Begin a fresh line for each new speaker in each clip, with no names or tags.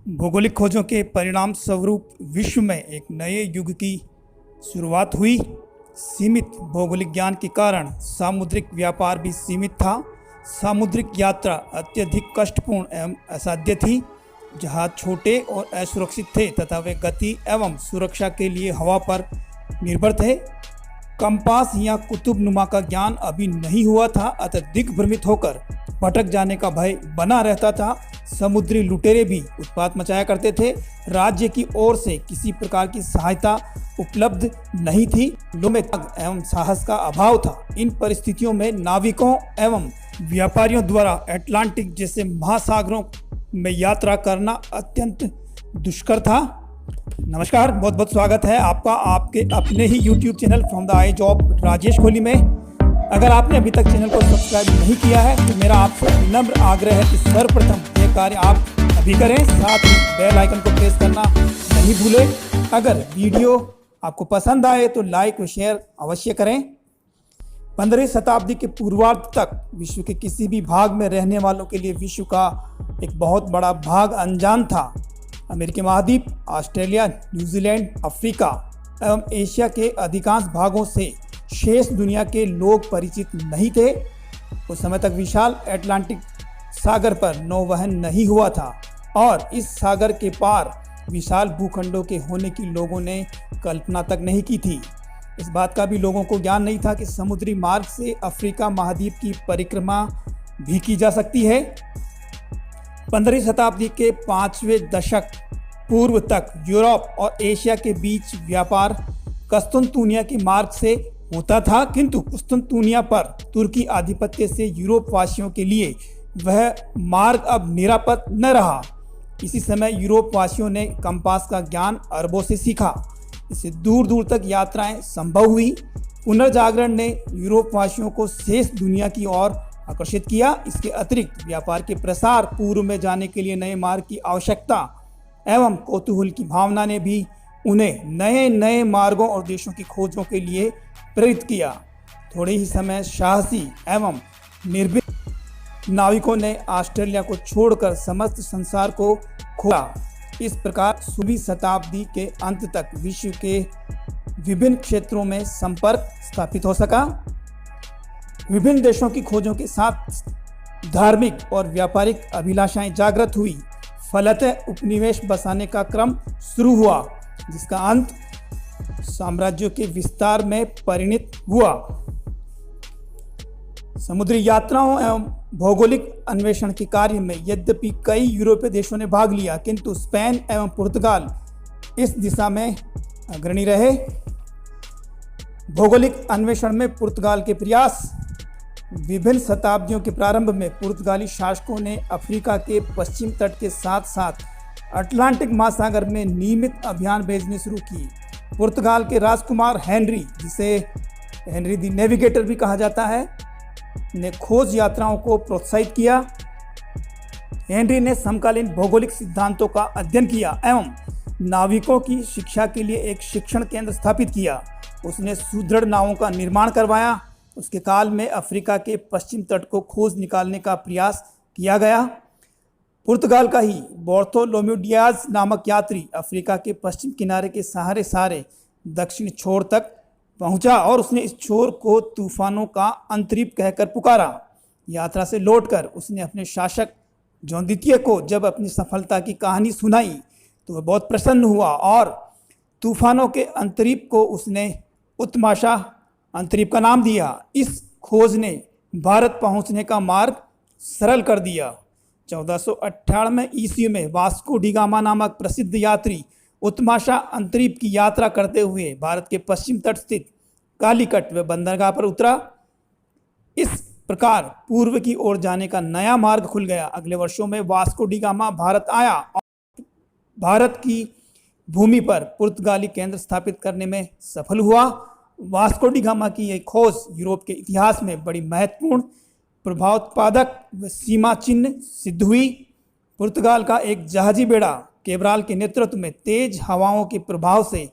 भौगोलिक खोजों के परिणाम स्वरूप विश्व में एक नए युग की शुरुआत हुई। सीमित भौगोलिक ज्ञान के कारण सामुद्रिक व्यापार भी सीमित था। सामुद्रिक यात्रा अत्यधिक कष्टपूर्ण एवं असाध्य थी। जहाज छोटे और असुरक्षित थे तथा वे गति एवं सुरक्षा के लिए हवा पर निर्भर थे। कंपास या कुतुबनुमा का ज्ञान अभी नहीं हुआ था, अतः दिग्भ्रमित होकर भटक जाने का भय बना रहता था। समुद्री लुटेरे भी उत्पात मचाया करते थे। राज्य की ओर से किसी प्रकार की सहायता उपलब्ध नहीं थी। लोगों में त्याग एवं साहस का अभाव था। इन परिस्थितियों में नाविकों एवं व्यापारियों द्वारा अटलांटिक जैसे महासागरों में यात्रा करना अत्यंत दुष्कर था। नमस्कार, बहुत बहुत स्वागत है आपका आपके अपने ही YouTube channel from the I job Rajesh Kohli में। अगर आपने अभी तक चैनल को सब्सक्राइब नहीं किया है तो मेरा आपसे विनम्र आग्रह है कि सर्वप्रथम यह कार्य आप अभी करें, साथ ही बेल आइकन को प्रेस करना नहीं भूलें। अगर वीडियो आपको पसंद आए तो लाइक व शेयर अवश्य करें। 15वीं शताब्दी के पूर्वार्ध तक विश्व के किसी भी भाग में रहने वालों के लिए विश्व का एक बहुत बड़ा भाग अनजान था। अमेरिकी महाद्वीप, ऑस्ट्रेलिया, न्यूजीलैंड, अफ्रीका एवं एशिया के अधिकांश भागों से शेष दुनिया के लोग परिचित नहीं थे। उस समय तक विशाल अटलांटिक सागर पर नौवहन नहीं हुआ था और इस सागर के पार विशाल भूखंडों के होने की लोगों ने कल्पना तक नहीं की थी। इस बात का भी लोगों को ज्ञान नहीं था कि समुद्री मार्ग से अफ्रीका महाद्वीप की परिक्रमा भी की जा सकती है। 15वीं शताब्दी के 5वें दशक पूर्व तक यूरोप और एशिया के बीच व्यापार कुस्तुनतुनिया के मार्ग से होता था, किंतु कुस्तुनतुनिया पर तुर्की आधिपत्य से यूरोप वासियों के लिए वह मार्ग अब निरापद न रहा। इसी समय यूरोप वासियों ने कंपास का ज्ञान अरबों से सीखा। इससे दूर दूर तक यात्राएं संभव हुई। पुनर्जागरण ने यूरोप वासियों को शेष दुनिया की ओर आकर्षित किया। इसके अतिरिक्त व्यापार के प्रसार, पूर्व में जाने के लिए नए मार्ग की आवश्यकता एवं कौतूहल की भावना ने भी उन्हें नए नए मार्गों और देशों की खोजों के लिए प्रेरित किया। थोड़े ही समय साहसी एवं निर्भीक नाविकों ने ऑस्ट्रेलिया को छोड़कर समस्त संसार को खोजा। इस प्रकार 16वीं शताब्दी के अंत तक विश्व के विभिन्न क्षेत्रों में संपर्क स्थापित हो सका। विभिन्न देशों की खोजों के साथ धार्मिक और व्यापारिक अभिलाषाएं जागृत हुई। फलतः उपनिवेश बसाने का क्रम शुरू हुआ, जिसका अंत साम्राज्यों के विस्तार में परिणत हुआ। समुद्री यात्राओं एवं भौगोलिक अन्वेषण के कार्य में यद्यपि कई यूरोपीय देशों ने भाग लिया, किंतु स्पेन एवं पुर्तगाल इस दिशा में अग्रणी रहे। भौगोलिक अन्वेषण में पुर्तगाल के प्रयास। विभिन्न शताब्दियों के प्रारंभ में पुर्तगाली शासकों ने अफ्रीका के पश्चिम तट के साथ साथ अटलांटिक महासागर में नियमित अभियान भेजने शुरू की। पुर्तगाल के राजकुमार हेनरी, जिसे हेनरी द नेविगेटर भी कहा जाता है, ने खोज यात्राओं को प्रोत्साहित किया। हेनरी ने समकालीन भौगोलिक सिद्धांतों का अध्ययन किया एवं नाविकों की शिक्षा के लिए एक शिक्षण केंद्र स्थापित किया। उसने सुदृढ़ नावों का निर्माण करवाया। उसके काल में अफ्रीका के पश्चिम तट को खोज निकालने का प्रयास किया गया। पुर्तगाल का ही बार्थोलोम्यू डियाज नामक यात्री अफ्रीका के पश्चिम किनारे के सहारे दक्षिण छोर तक पहुंचा और उसने इस छोर को तूफानों का अंतरीप कहकर पुकारा। यात्रा से लौटकर उसने अपने शासक जॉन द्वितीय को जब अपनी सफलता की कहानी सुनाई तो वह बहुत प्रसन्न हुआ और तूफानों के अंतरीप को उसने उत्माशा अंतरीप का नाम दिया। इस खोज ने भारत पहुंचने का मार्ग सरल कर दिया। 1498 ईस्वी में वास्को डी गामा नामक प्रसिद्ध यात्री उत्माशा अंतरीप की यात्रा करते हुए भारत के पश्चिम तट स्थित कालीकट व बंदरगाह पर उतरा। इस प्रकार पूर्व की ओर जाने का नया मार्ग खुल गया। अगले वर्षों में वास्को डी गामा भारत आया और भारत की भूमि पर पुर्तगाली केंद्र स्थापित करने में सफल हुआ। वास्को डी गामा की यह खोज यूरोप के इतिहास में बड़ी महत्वपूर्ण, प्रभावोत्पादक व सीमा चिन्ह सिद्ध हुई। पुर्तगाल का एक जहाजी बेड़ा केब्राल के नेतृत्व में तेज हवाओं के प्रभाव से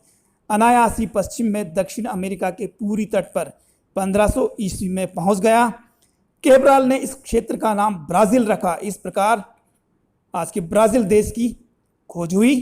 अनायासी पश्चिम में दक्षिण अमेरिका के पूरी तट पर 1500 ईस्वी में पहुंच गया। केब्राल ने इस क्षेत्र का नाम ब्राज़ील रखा। इस प्रकार आज के ब्राज़ील देश की खोज हुई